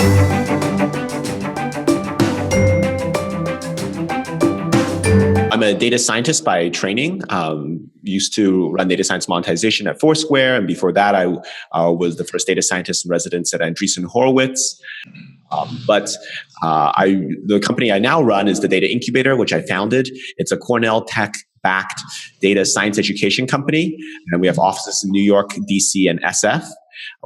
I'm a data scientist by training. Used to run data science monetization at Foursquare, and before that, I was the first data scientist in residence at Andreessen Horowitz. The company I now run is the Data Incubator, which I founded. It's a Cornell Tech-backed data science education company, and we have offices in New York, DC, and SF.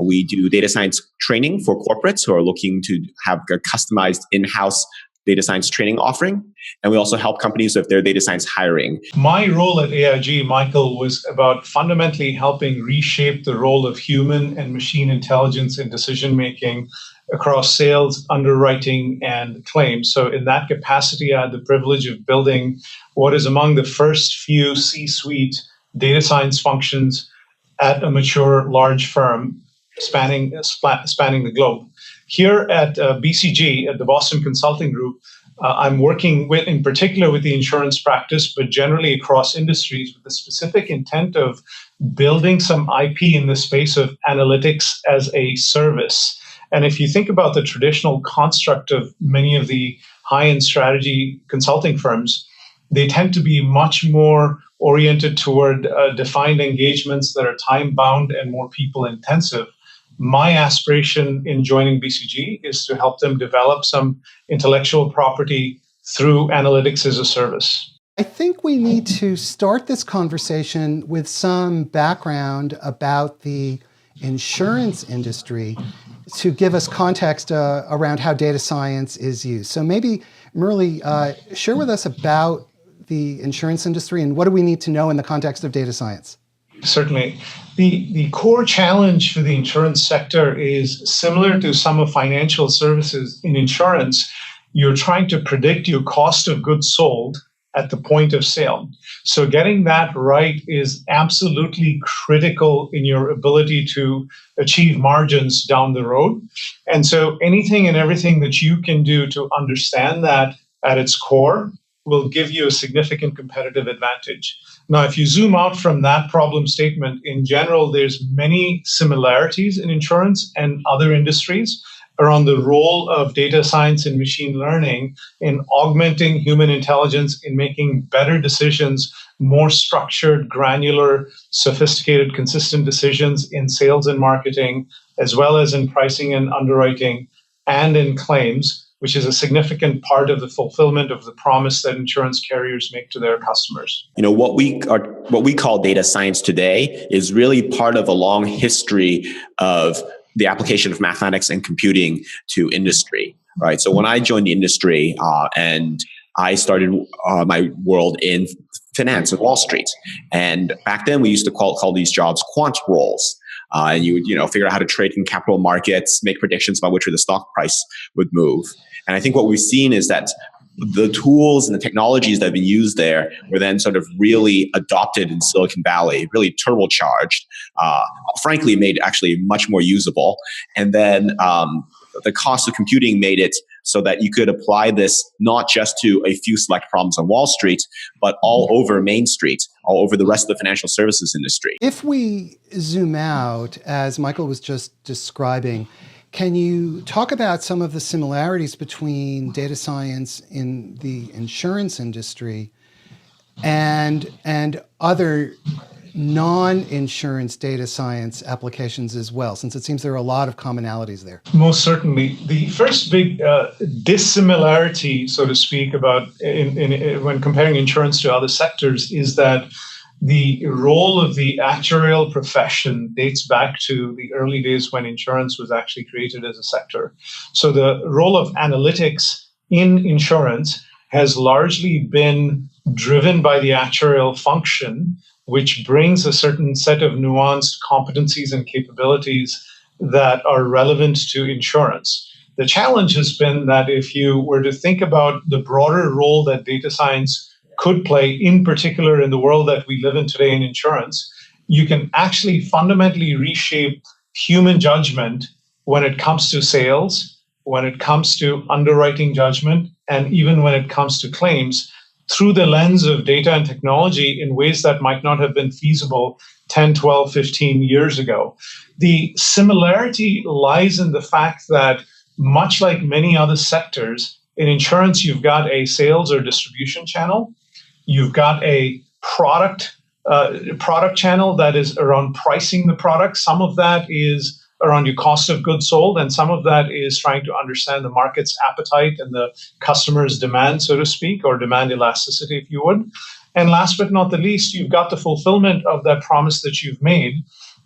We do data science training for corporates who are looking to have a customized in-house data science training offering. And we also help companies with their data science hiring. My role at AIG, Michael, was about fundamentally helping reshape the role of human and machine intelligence in decision-making across sales, underwriting, and claims. So in that capacity, I had the privilege of building what is among the first few C-suite data science functions at a mature large firm spanning the globe. Here at BCG, at the Boston Consulting Group, I'm working in particular with the insurance practice, but generally across industries with the specific intent of building some IP in the space of analytics as a service. And if you think about the traditional construct of many of the high-end strategy consulting firms, they tend to be much more oriented toward defined engagements that are time-bound and more people-intensive. My aspiration in joining BCG is to help them develop some intellectual property through analytics as a service. I think we need to start this conversation with some background about the insurance industry to give us context around how data science is used. So maybe, Murli, share with us about the insurance industry and what do we need to know in the context of data science? Certainly. The core challenge for the insurance sector is similar to some of financial services. In insurance, you're trying to predict your cost of goods sold at the point of sale. So getting that right is absolutely critical in your ability to achieve margins down the road. And so anything and everything that you can do to understand that at its core will give you a significant competitive advantage. Now, if you zoom out from that problem statement, in general, there's many similarities in insurance and other industries around the role of data science and machine learning in augmenting human intelligence in making better decisions, more structured, granular, sophisticated, consistent decisions in sales and marketing, as well as in pricing and underwriting and in claims, which is a significant part of the fulfillment of the promise that insurance carriers make to their customers. You know, what we call data science today is really part of a long history of the application of mathematics and computing to industry, right? So when I joined the industry and I started my world in finance at Wall Street, and back then we used to call these jobs quant roles. And you would, figure out how to trade in capital markets, make predictions about which way the stock price would move. And I think what we've seen is that the tools and the technologies that have been used there were then sort of really adopted in Silicon Valley, really turbocharged, frankly, made actually much more usable. And then the cost of computing made it so that you could apply this not just to a few select problems on Wall Street, but all over Main Street, all over the rest of the financial services industry. If we zoom out, as Michael was just describing, can you talk about some of the similarities between data science in the insurance industry and other non-insurance data science applications as well, since it seems there are a lot of commonalities there? Most certainly. The first big dissimilarity, so to speak, about when comparing insurance to other sectors is that the role of the actuarial profession dates back to the early days when insurance was actually created as a sector. So the role of analytics in insurance has largely been driven by the actuarial function, which brings a certain set of nuanced competencies and capabilities that are relevant to insurance. The challenge has been that if you were to think about the broader role that data science could play, in particular in the world that we live in today in insurance, you can actually fundamentally reshape human judgment when it comes to sales, when it comes to underwriting judgment, and even when it comes to claims through the lens of data and technology in ways that might not have been feasible 10, 12, 15 years ago. The similarity lies in the fact that much like many other sectors, in insurance, you've got a sales or distribution channel. You've got a product channel that is around pricing the product. Some of that is around your cost of goods sold, and some of that is trying to understand the market's appetite and the customer's demand, so to speak, or demand elasticity, if you would. And last but not the least, you've got the fulfillment of that promise that you've made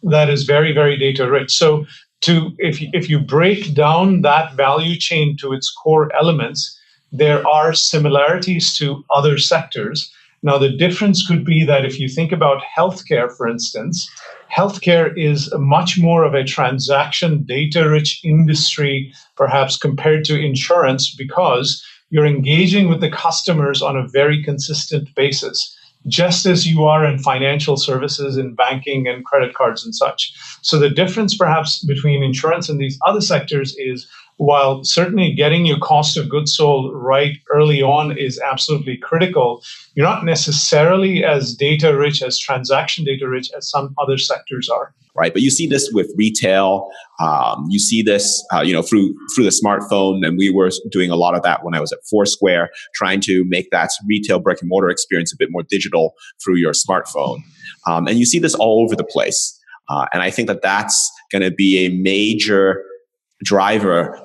that is very, very data rich. So if you break down that value chain to its core elements, there are similarities to other sectors. Now, the difference could be that if you think about healthcare, for instance, healthcare is much more of a transaction data-rich industry, perhaps compared to insurance, because you're engaging with the customers on a very consistent basis, just as you are in financial services, in banking and credit cards and such. So the difference perhaps between insurance and these other sectors is, while certainly getting your cost of goods sold right early on is absolutely critical, you're not necessarily as data rich, as transaction data rich as some other sectors are. Right, but you see this with retail. You see this, through the smartphone, and we were doing a lot of that when I was at Foursquare, trying to make that retail brick and mortar experience a bit more digital through your smartphone. And you see this all over the place. And I think that that's going to be a major driver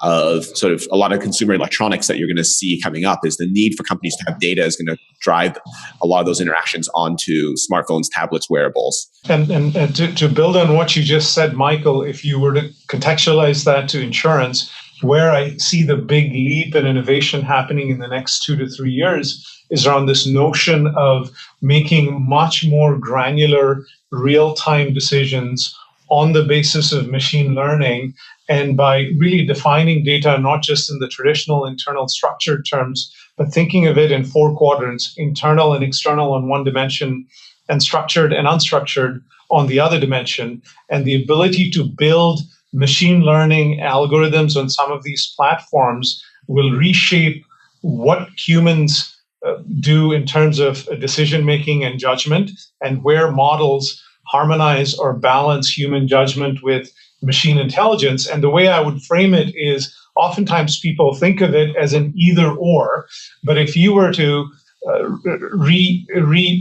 of sort of a lot of consumer electronics that you're going to see coming up. Is the need for companies to have data is going to drive a lot of those interactions onto smartphones, tablets, wearables. And to build on what you just said, Michael, if you were to contextualize that to insurance, where I see the big leap in innovation happening in the next 2 to 3 years is around this notion of making much more granular, real-time decisions on the basis of machine learning, and by really defining data not just in the traditional internal structured terms, but thinking of it in 4 quadrants: internal and external on one dimension, and structured and unstructured on the other dimension. And the ability to build machine learning algorithms on some of these platforms will reshape what humans do in terms of decision making and judgment, and where models harmonize or balance human judgment with machine intelligence. And the way I would frame it is, oftentimes people think of it as an either or, but if you were to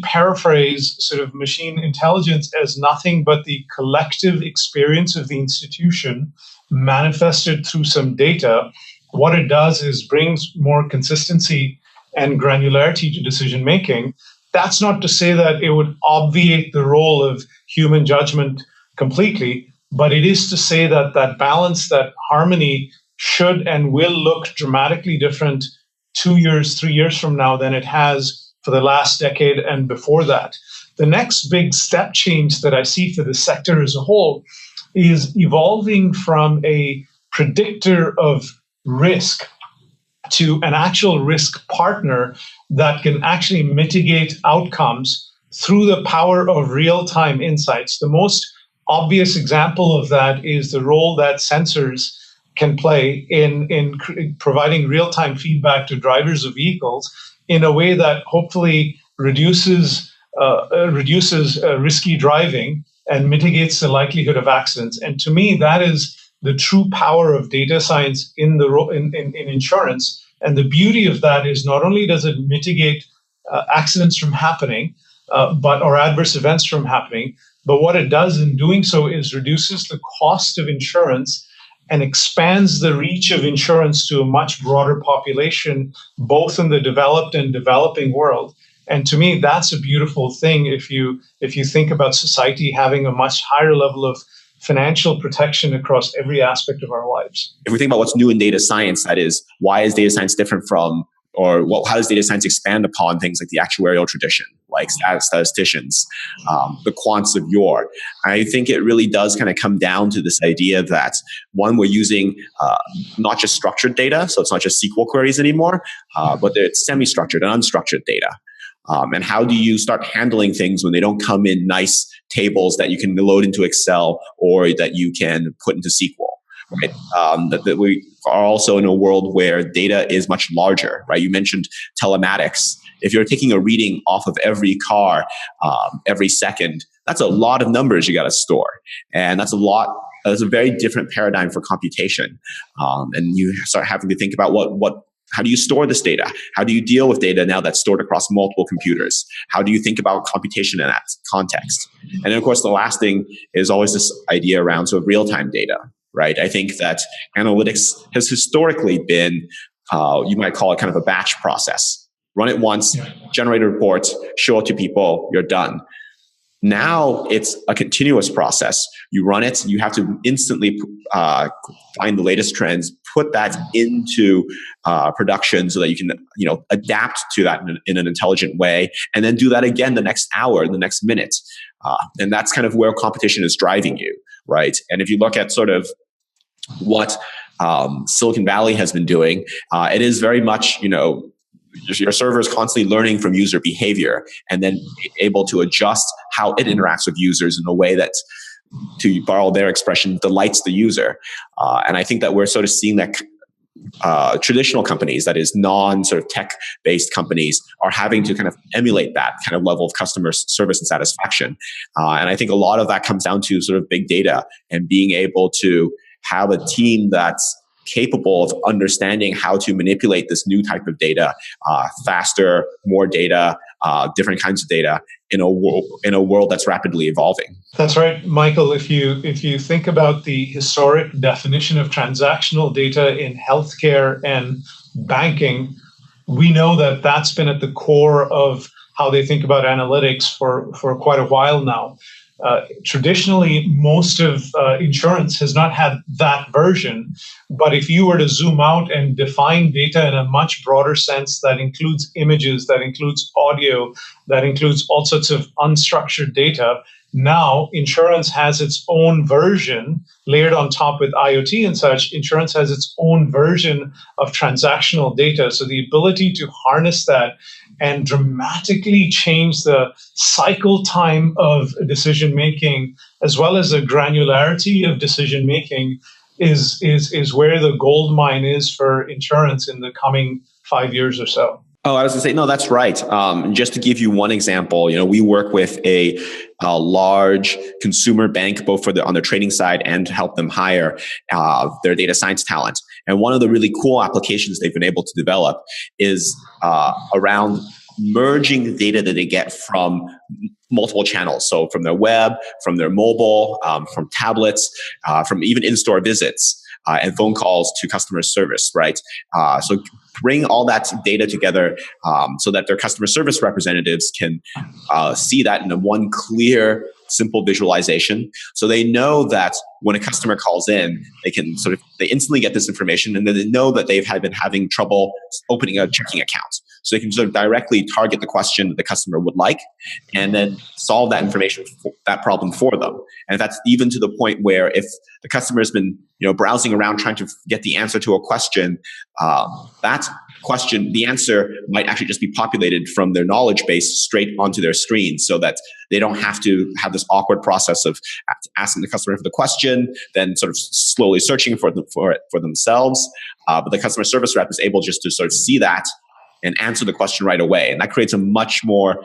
paraphrase sort of machine intelligence as nothing but the collective experience of the institution manifested through some data, what it does is brings more consistency and granularity to decision making. That's not to say that it would obviate the role of human judgment completely, but it is to say that that balance, that harmony should and will look dramatically different 2 years, 3 years from now than it has for the last decade and before that. The next big step change that I see for the sector as a whole is evolving from a predictor of risk to an actual risk partner that can actually mitigate outcomes through the power of real-time insights. The most obvious example of that is the role that sensors can play in providing real-time feedback to drivers of vehicles in a way that hopefully reduces risky driving and mitigates the likelihood of accidents. And to me, that is the true power of data science in insurance. And the beauty of that is, not only does it mitigate accidents from happening, or adverse events from happening, but what it does in doing so is reduces the cost of insurance and expands the reach of insurance to a much broader population, both in the developed and developing world. And to me, that's a beautiful thing if you think about society having a much higher level of financial protection across every aspect of our lives. If we think about what's new in data science, that is, why is data science different from, how does data science expand upon things like the actuarial tradition, like statisticians, the quants of yore? I think it really does kind of come down to this idea that, one, we're using not just structured data, so it's not just SQL queries anymore, but it's semi-structured and unstructured data. And how do you start handling things when they don't come in nice tables that you can load into Excel or that you can put into SQL? Right? That we are also in a world where data is much larger, right? You mentioned telematics. If you're taking a reading off of every car every second, that's a lot of numbers you got to store. And that's a lot There's a very different paradigm for computation. And you start having to think about how do you store this data? How do you deal with data now that's stored across multiple computers? How do you think about computation in that context? And then, of course, the last thing is always this idea around sort of real-time data, right? I think that analytics has historically been, you might call it kind of a batch process. Run it once, generate a report, show it to people, you're done. Now it's a continuous process. You run it, you have to instantly find the latest trends, put that into production so that you can, adapt to that in an intelligent way, and then do that again the next hour, the next minute. And that's kind of where competition is driving you, right? And if you look at sort of what Silicon Valley has been doing, it is very much, your server is constantly learning from user behavior and then able to adjust how it interacts with users in a way that, to borrow their expression, delights the user. And I think that we're sort of seeing that traditional companies, that is non-sort of tech-based companies, are having to kind of emulate that kind of level of customer service and satisfaction. And I think a lot of that comes down to sort of big data and being able to have a team that's capable of understanding how to manipulate this new type of data faster, more data, different kinds of data in a world that's rapidly evolving. That's right, Michael. If you think about the historic definition of transactional data in healthcare and banking, we know that that's been at the core of how they think about analytics for quite a while now. Traditionally, most of insurance has not had that version. But if you were to zoom out and define data in a much broader sense that includes images, that includes audio, that includes all sorts of unstructured data, now insurance has its own version layered on top with IoT and such. Insurance has its own version of transactional data. So the ability to harness that and dramatically change the cycle time of decision making, as well as the granularity of decision making, is where the gold mine is for insurance in the coming 5 years or so. Oh, I was going to say, no, that's right. Just to give you one example, we work with a large consumer bank, both on the trading side and to help them hire their data science talent. And one of the really cool applications they've been able to develop is around merging the data that they get from multiple channels. So from their web, from their mobile, from tablets, from even in-store visits. And phone calls to customer service, right? So bring all that data together so that their customer service representatives can see that in a one clear, simple visualization. So they know that when a customer calls in, they instantly get this information, and then they know that they've been having trouble opening a checking account. So they can sort of directly target the question that the customer would like, and then solve that that problem for them. And that's even to the point where if the customer has been, browsing around trying to get the answer to a question, that question, the answer might actually just be populated from their knowledge base straight onto their screen, so that they don't have to have this awkward process of asking the customer for the question, then sort of slowly searching for it for themselves. But the customer service rep is able just to sort of see that and answer the question right away. And that creates a much more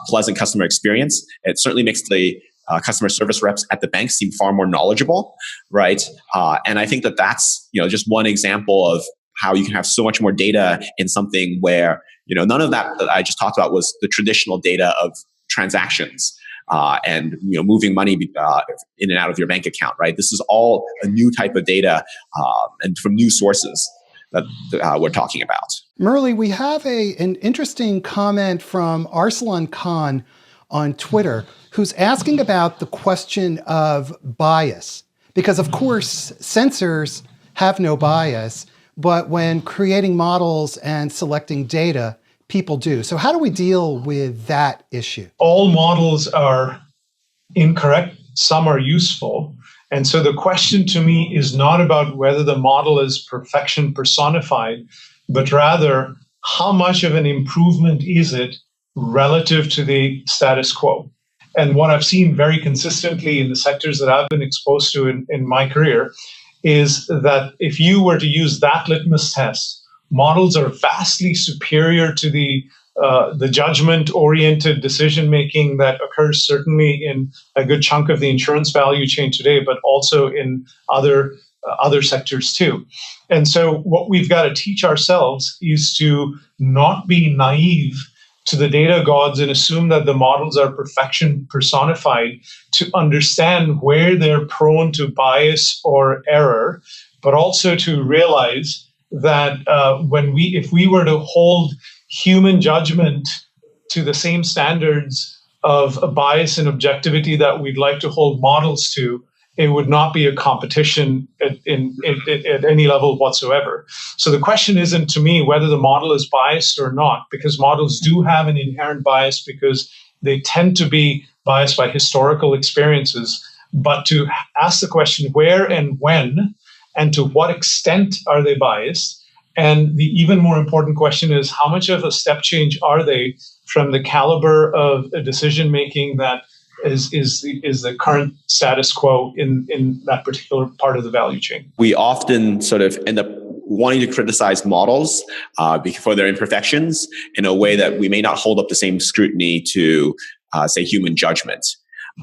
pleasant customer experience. It certainly makes the customer service reps at the bank seem far more knowledgeable, right? And I think that that's just one example of how you can have so much more data in something where none of that I just talked about was the traditional data of transactions and moving money in and out of your bank account, right? This is all a new type of data and from new sources that we're talking about. Murli, we have an interesting comment from Arsalan Khan on Twitter, who's asking about the question of bias. Because of course, sensors have no bias, but when creating models and selecting data, people do. So how do we deal with that issue? All models are incorrect. Some are useful. And so the question to me is not about whether the model is perfection personified, but rather how much of an improvement is it relative to the status quo. And what I've seen very consistently in the sectors that I've been exposed to in my career is that if you were to use that litmus test, models are vastly superior to the the judgment-oriented decision-making that occurs certainly in a good chunk of the insurance value chain today, but also in other sectors too. And so what we've got to teach ourselves is to not be naive to the data gods and assume that the models are perfection personified, to understand where they're prone to bias or error, but also to realize that if we were to hold human judgment to the same standards of bias and objectivity that we'd like to hold models to, it would not be a competition at any level whatsoever. So the question isn't, to me, whether the model is biased or not, because models do have an inherent bias because they tend to be biased by historical experiences, but to ask the question where and when and to what extent are they biased? And the even more important question is, how much of a step change are they from the caliber of a decision-making that is the current status quo in that particular part of the value chain? We often sort of end up wanting to criticize models for their imperfections in a way that we may not hold up the same scrutiny to, say, human judgment.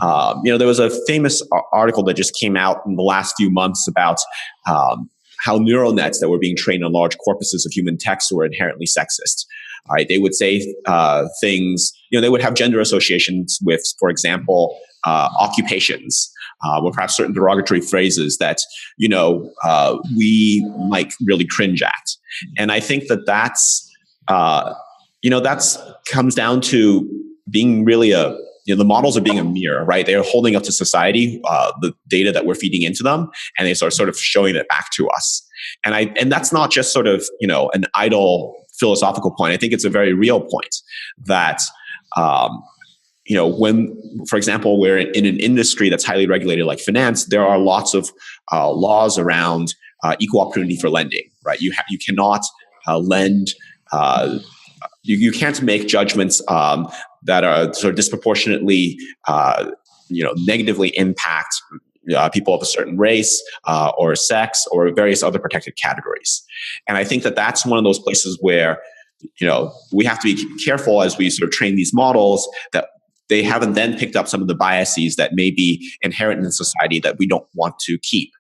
There was a famous article that just came out in the last few months about how neural nets that were being trained on large corpuses of human text were inherently sexist. Right? They would say things, they would have gender associations with, for example, occupations, or perhaps certain derogatory phrases that, we might really cringe at. And I think that's comes down to being really the models are being a mirror, right? They're holding up to society the data that we're feeding into them, and they are sort of showing it back to us. And that's not just sort of, an idle philosophical point. I think it's a very real point that, when, for example, we're in an industry that's highly regulated like finance, there are lots of laws around equal opportunity for lending, right? You cannot lend. You can't make judgments that are sort of disproportionately, negatively impact people of a certain race or sex or various other protected categories. And I think that that's one of those places where, we have to be careful as we sort of train these models that they haven't then picked up some of the biases that may be inherent in society that we don't want to keep.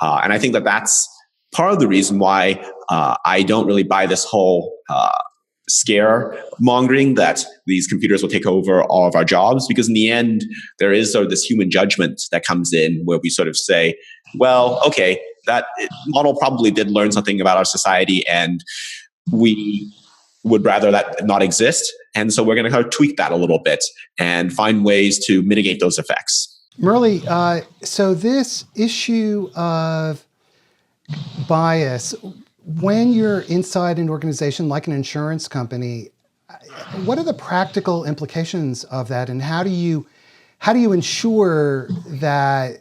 And I think that that's part of the reason why I don't really buy this whole scare mongering that these computers will take over all of our jobs, because in the end, there is sort of this human judgment that comes in where we sort of say, well, okay, that model probably did learn something about our society and we would rather that not exist. And so we're going to kind of tweak that a little bit and find ways to mitigate those effects. Murli, so this issue of bias, when you're inside an organization like an insurance company, what are the practical implications of that, and how do you ensure that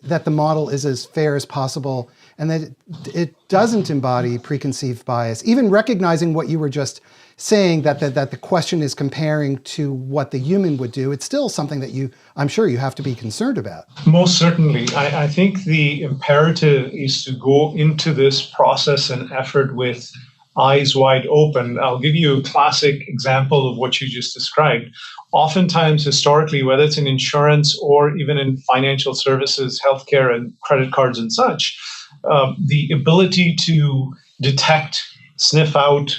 the model is as fair as possible and that it doesn't embody preconceived bias, even recognizing what you were just saying, that the question is comparing to what the human would do? It's still something that I'm sure you have to be concerned about. Most certainly. I think the imperative is to go into this process and effort with eyes wide open. I'll give you a classic example of what you just described. Oftentimes, historically, whether it's in insurance or even in financial services, healthcare, and credit cards and such, the ability to detect, sniff out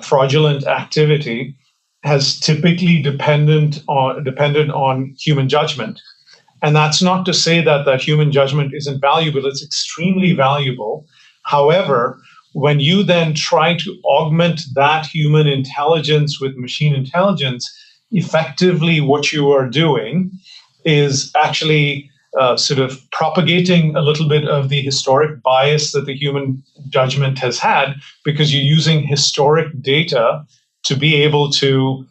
fraudulent activity has typically depended on human judgment. And that's not to say that human judgment isn't valuable. It's extremely valuable. However, when you then try to augment that human intelligence with machine intelligence, effectively what you are doing is actually sort of propagating a little bit of the historic bias that the human judgment has had, because you're using historic data to be able to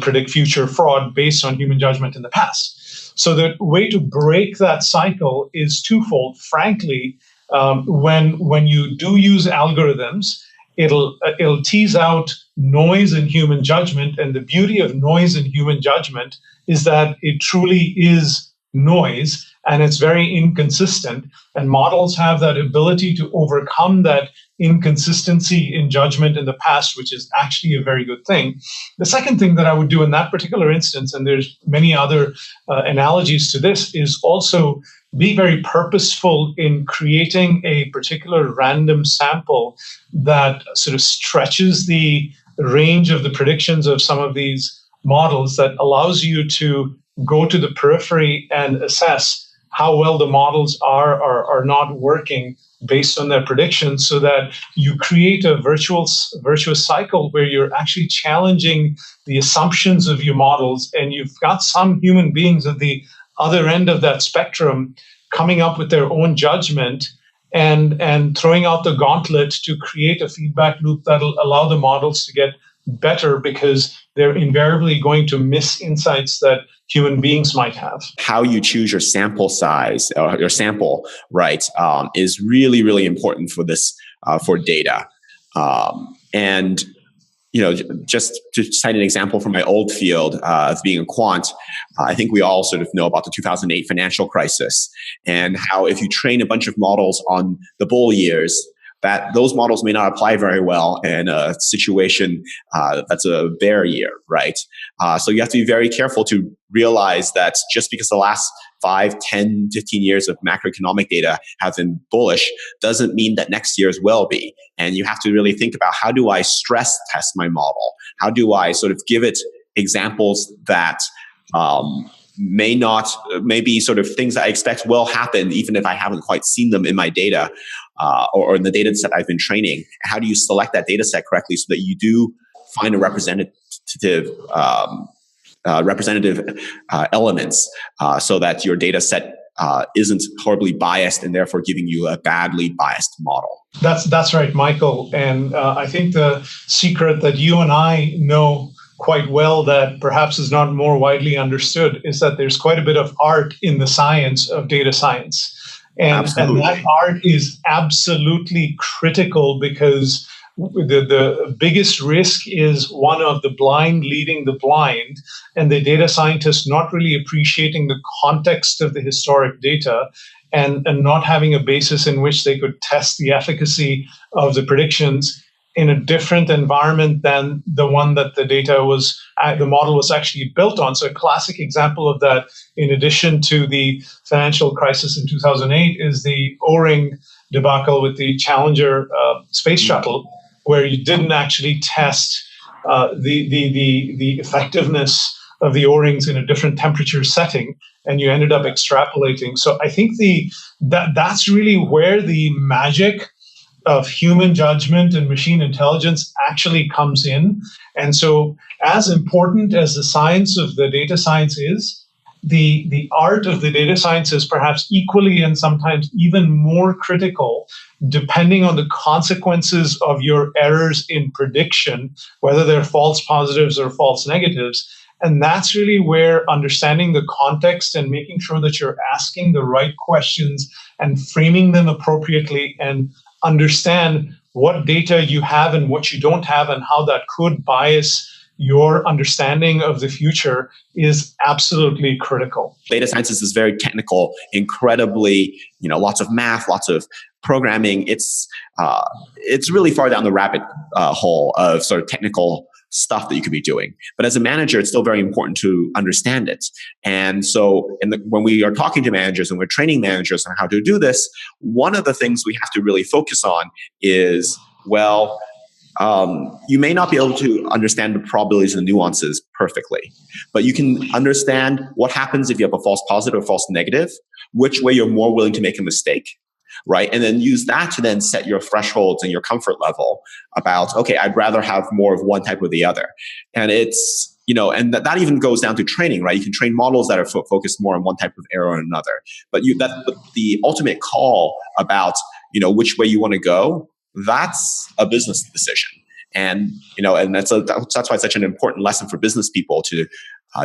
predict future fraud based on human judgment in the past. So the way to break that cycle is twofold. Frankly, when you do use algorithms, it'll tease out noise in human judgment, and the beauty of noise in human judgment is that it truly is noise, and it's very inconsistent. And models have that ability to overcome that inconsistency in judgment in the past, which is actually a very good thing. The second thing that I would do in that particular instance, and there's many other analogies to this, is also be very purposeful in creating a particular random sample that sort of stretches the range of the predictions of some of these models, that allows you to go to the periphery and assess how well the models are not working based on their predictions, so that you create a virtuous cycle where you're actually challenging the assumptions of your models, and you've got some human beings at the other end of that spectrum coming up with their own judgment and throwing out the gauntlet to create a feedback loop that'll allow the models to get better, because they're invariably going to miss insights that human beings might have. How you choose your sample size, your sample, right, is really, really important for this, for data. And just to cite an example from my old field of being a quant, I think we all sort of know about the 2008 financial crisis, and how if you train a bunch of models on the bull years, that those models may not apply very well in a situation that's a bear year, right? So you have to be very careful to realize that just because the last 5, 10, 15 years of macroeconomic data have been bullish doesn't mean that next year's will be. And you have to really think about, how do I stress test my model? How do I sort of give it examples that may be sort of things that I expect will happen, even if I haven't quite seen them in my data or in the data set I've been training. How do you select that data set correctly so that you do find a representative elements so that your data set isn't horribly biased and therefore giving you a badly biased model? That's right, Michael. And I think the secret that you and I know quite well, that perhaps is not more widely understood, is that there's quite a bit of art in the science of data science. And that art is absolutely critical, because the biggest risk is one of the blind leading the blind, and the data scientists not really appreciating the context of the historic data and not having a basis in which they could test the efficacy of the predictions in a different environment than the one that the model was actually built on. So a classic example of that, in addition to the financial crisis in 2008, is the O-ring debacle with the Challenger space shuttle, where you didn't actually test the effectiveness of the O-rings in a different temperature setting, and you ended up extrapolating. So I think that's really where the magic of human judgment and machine intelligence actually comes in. And so, as important as the science of the data science is, the art of the data science is perhaps equally and sometimes even more critical, depending on the consequences of your errors in prediction, whether they're false positives or false negatives. And that's really where understanding the context and making sure that you're asking the right questions and framing them appropriately, and understand what data you have and what you don't have, and how that could bias your understanding of the future, is absolutely critical. Data science is very technical, incredibly, lots of math, lots of programming. It's really far down the rabbit hole of sort of technical stuff that you could be doing. But as a manager, it's still very important to understand it. And so when we are talking to managers and we're training managers on how to do this, one of the things we have to really focus on is, you may not be able to understand the probabilities and nuances perfectly, but you can understand what happens if you have a false positive or false negative, which way you're more willing to make a mistake, right? And then use that to then set your thresholds and your comfort level about, okay, I'd rather have more of one type or the other. And it's, and that even goes down to training, right? You can train models that are focused more on one type of error or another. But the ultimate call about, which way you want to go, that's a business decision. And, and that's why it's such an important lesson for business people to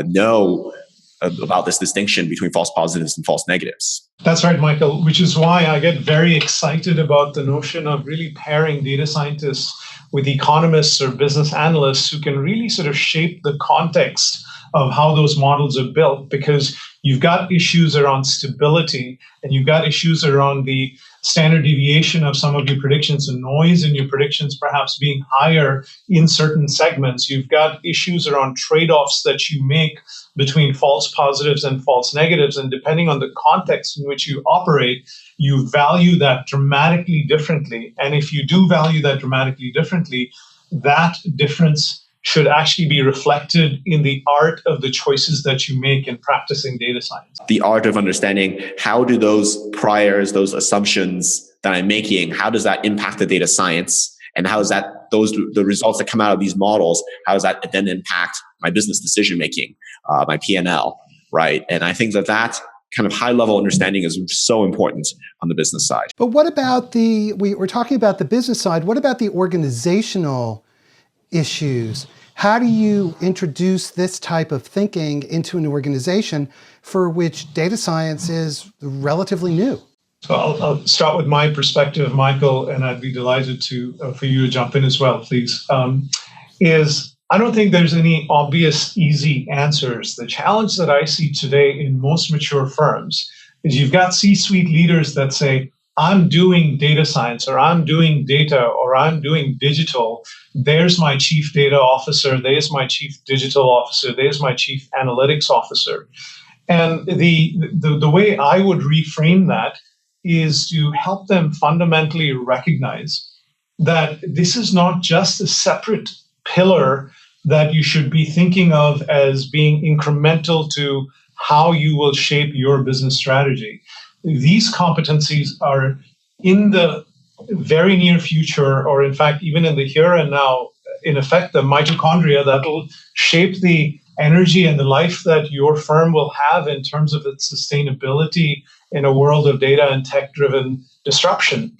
know about this distinction between false positives and false negatives. That's right, Michael, which is why I get very excited about the notion of really pairing data scientists with economists or business analysts who can really sort of shape the context of how those models are built, because you've got issues around stability, and you've got issues around the standard deviation of some of your predictions and noise in your predictions perhaps being higher in certain segments. You've got issues around trade-offs that you make between false positives and false negatives. And depending on the context in which you operate, you value that dramatically differently. And if you do value that dramatically differently, that difference should actually be reflected in the art of the choices that you make in practicing data science. The art of understanding how do those priors, those assumptions that I'm making, how does that impact the data science? And how is that the results that come out of these models, how does that then impact my business decision making, my P&L, right? And I think that kind of high level understanding is so important on the business side. But what about we're talking about the business side, what about the organizational issues? How do you introduce this type of thinking into an organization for which data science is relatively new? So I'll start with my perspective, Michael, and I'd be delighted for you to jump in as well, please. I don't think there's any obvious, easy answers. The challenge that I see today in most mature firms is you've got C-suite leaders that say, I'm doing data science, or I'm doing data, or I'm doing digital. There's my chief data officer. There's my chief digital officer. There's my chief analytics officer. And the way I would reframe that is to help them fundamentally recognize that this is not just a separate pillar that you should be thinking of as being incremental to how you will shape your business strategy. These competencies are in the very near future, or in fact, even in the here and now, in effect, the mitochondria that will shape the energy and the life that your firm will have in terms of its sustainability in a world of data and tech-driven disruption.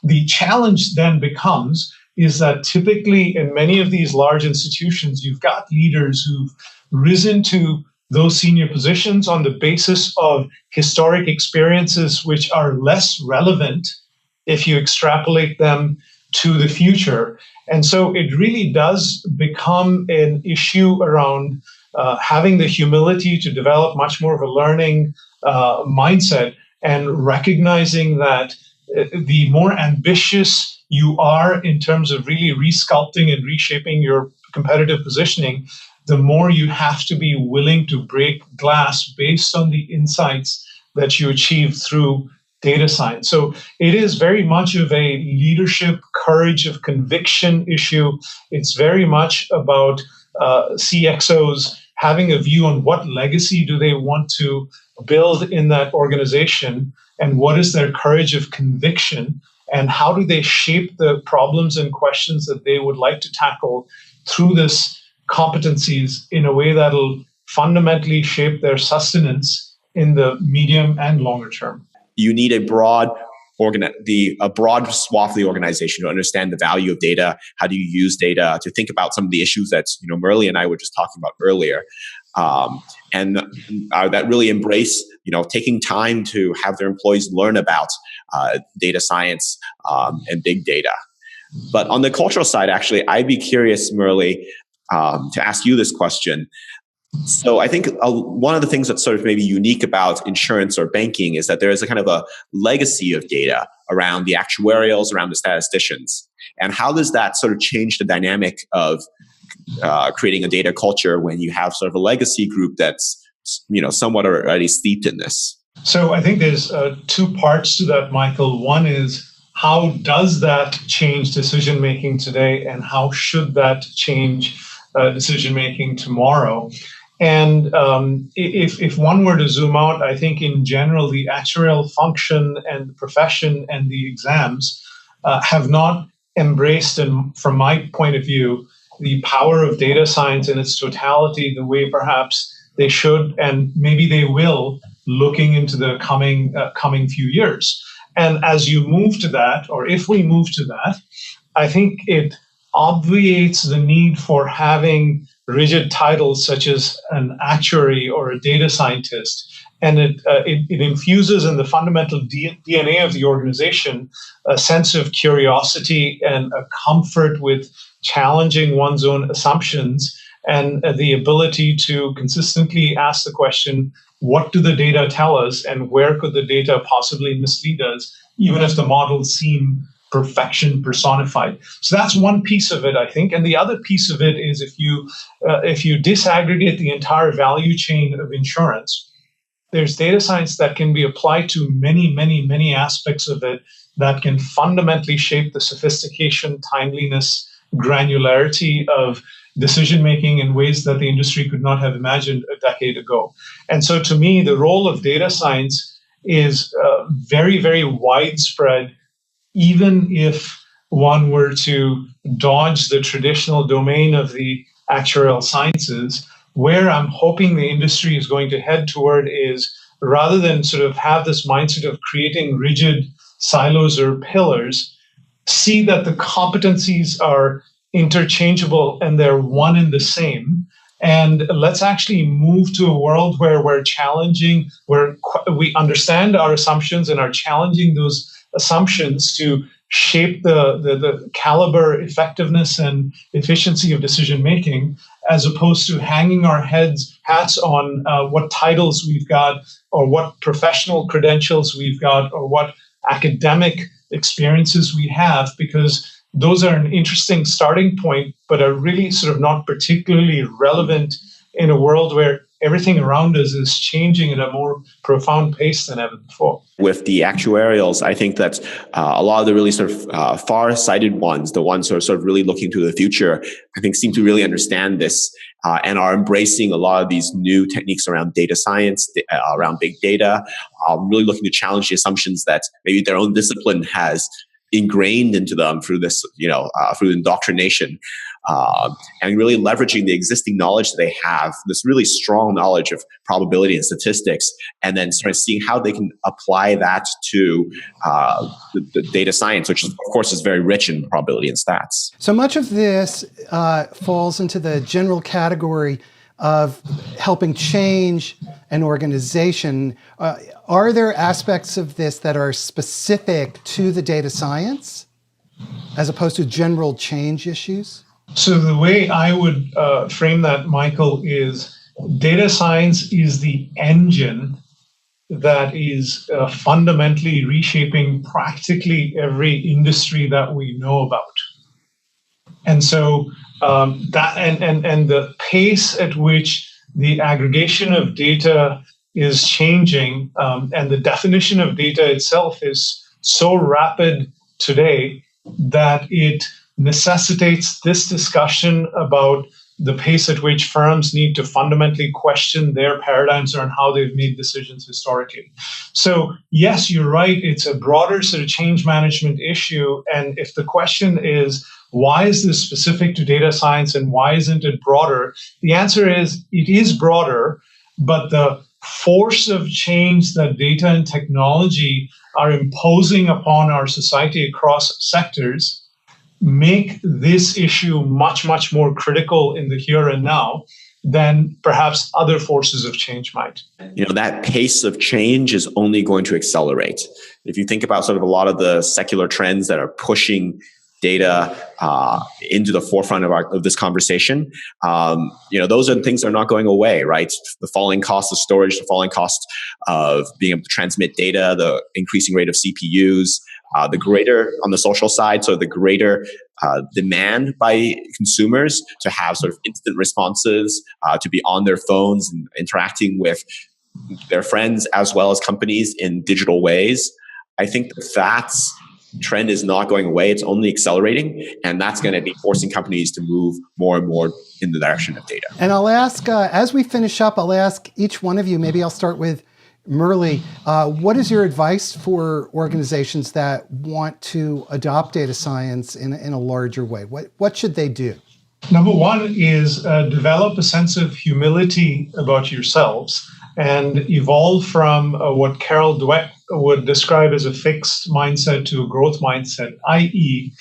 The challenge then becomes is that typically in many of these large institutions, you've got leaders who've risen to those senior positions on the basis of historic experiences which are less relevant if you extrapolate them to the future. And so it really does become an issue around having the humility to develop much more of a learning mindset and recognizing that the more ambitious you are in terms of really resculpting and reshaping your competitive positioning, the more you have to be willing to break glass based on the insights that you achieve through data science. So it is very much of a leadership, courage of conviction issue. It's very much about CXOs having a view on what legacy do they want to build in that organization, and what is their courage of conviction, and how do they shape the problems and questions that they would like to tackle through this competencies in a way that'll fundamentally shape their sustenance in the medium and longer term. You need a broad swath of the organization to understand the value of data. How do you use data to think about some of the issues that Murli and I were just talking about earlier, and that really embrace taking time to have their employees learn about data science and big data. But on the cultural side, actually, I'd be curious, Murli, to ask you this question. So I think one of the things that's sort of maybe unique about insurance or banking is that there is a kind of a legacy of data around the actuarials, around the statisticians. And how does that sort of change the dynamic of creating a data culture when you have sort of a legacy group that's somewhat already steeped in this? So I think there's two parts to that, Michael. One is, how does that change decision making today, and how should that change decision making tomorrow? And if one were to zoom out, I think in general, the actuarial function and the profession and the exams have not embraced, and from my point of view, the power of data science in its totality the way perhaps they should, and maybe they will, looking into the coming few years. And as you move to that, or if we move to that, I think it obviates the need for having rigid titles such as an actuary or a data scientist. And it infuses in the fundamental DNA of the organization a sense of curiosity and a comfort with challenging one's own assumptions, and the ability to consistently ask the question, what do the data tell us and where could the data possibly mislead us, even if the models seem perfection personified. So that's one piece of it, I think. And the other piece of it is if you disaggregate the entire value chain of insurance, there's data science that can be applied to many, many, many aspects of it that can fundamentally shape the sophistication, timeliness, granularity of decision making in ways that the industry could not have imagined a decade ago. And so to me, the role of data science is very, very widespread, even if one were to dodge the traditional domain of the actuarial sciences. Where I'm hoping the industry is going to head toward is, rather than sort of have this mindset of creating rigid silos or pillars, see that the competencies are interchangeable and they're one and the same. And let's actually move to a world where we're challenging, where we understand our assumptions and are challenging those assumptions to shape the caliber, effectiveness, and efficiency of decision making, as opposed to hanging our hats on what titles we've got, or what professional credentials we've got, or what academic experiences we have, because those are an interesting starting point, but are really sort of not particularly relevant in a world where everything around us is changing at a more profound pace than ever before. With the actuarials, I think that a lot of the really sort of far-sighted ones, the ones who are sort of really looking to the future, I think seem to really understand this and are embracing a lot of these new techniques around data science, around big data, really looking to challenge the assumptions that maybe their own discipline has ingrained into them through this, through indoctrination. And really leveraging the existing knowledge that they have, this really strong knowledge of probability and statistics, and then sort of seeing how they can apply that to the data science, which of course is very rich in probability and stats. So much of this falls into the general category of helping change an organization. Are there aspects of this that are specific to the data science as opposed to general change issues? So the way I would frame that, Michael, is data science is the engine that is fundamentally reshaping practically every industry that we know about. And so that and the pace at which the aggregation of data is changing, and the definition of data itself is so rapid today that it necessitates this discussion about the pace at which firms need to fundamentally question their paradigms around how they've made decisions historically. So yes, you're right, it's a broader sort of change management issue. And if the question is, why is this specific to data science and why isn't it broader? The answer is, it is broader, but the force of change that data and technology are imposing upon our society across sectors make this issue much, much more critical in the here and now than perhaps other forces of change might. That pace of change is only going to accelerate. If you think about sort of a lot of the secular trends that are pushing data into the forefront of this conversation, those are things that are not going away, right? The falling cost of storage, the falling cost of being able to transmit data, the increasing rate of CPUs, the greater on the social side, so the greater demand by consumers to have sort of instant responses, to be on their phones and interacting with their friends as well as companies in digital ways. I think that trend is not going away. It's only accelerating, and that's going to be forcing companies to move more and more in the direction of data. And I'll ask, as we finish up, I'll ask each one of you, maybe I'll start with Murli, what is your advice for organizations that want to adopt data science in a larger way? What should they do? Number one is develop a sense of humility about yourselves and evolve from what Carol Dweck would describe as a fixed mindset to a growth mindset, i.e.,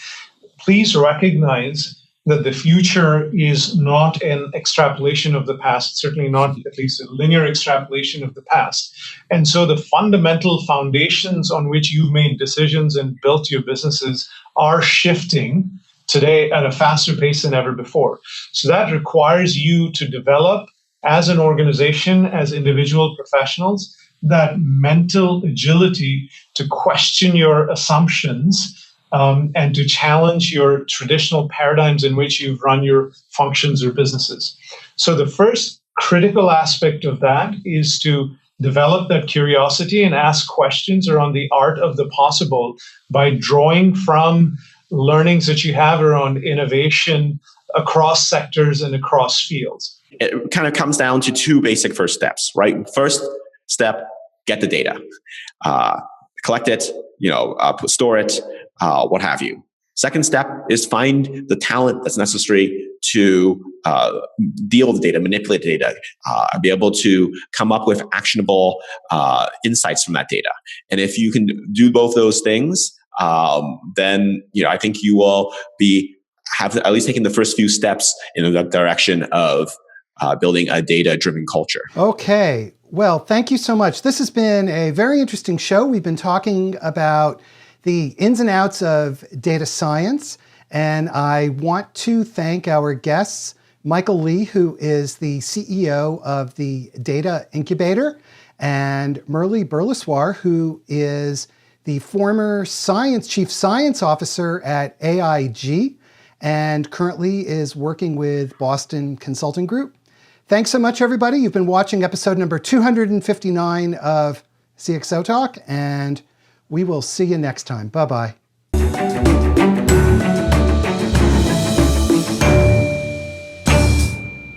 please recognize that the future is not an extrapolation of the past, certainly not at least a linear extrapolation of the past. And so the fundamental foundations on which you've made decisions and built your businesses are shifting today at a faster pace than ever before. So that requires you to develop as an organization, as individual professionals, that mental agility to question your assumptions and to challenge your traditional paradigms in which you've run your functions or businesses. So the first critical aspect of that is to develop that curiosity and ask questions around the art of the possible by drawing from learnings that you have around innovation across sectors and across fields. It kind of comes down to two basic first steps, right? First step, get the data, collect it, store it, what have you. Second step is find the talent that's necessary to deal with the data, manipulate the data, be able to come up with actionable insights from that data. And if you can do both those things, then I think you will have at least taken the first few steps in the direction of building a data-driven culture. Okay. Well, thank you so much. This has been a very interesting show. We've been talking about the ins and outs of data science, and I want to thank our guests, Michael Lee, who is the CEO of the Data Incubator, and Murli Buluswar, who is the former Chief Science Officer at AIG, and currently is working with Boston Consulting Group. Thanks so much, everybody. You've been watching episode number 259 of CXOTalk, and we will see you next time. Bye-bye.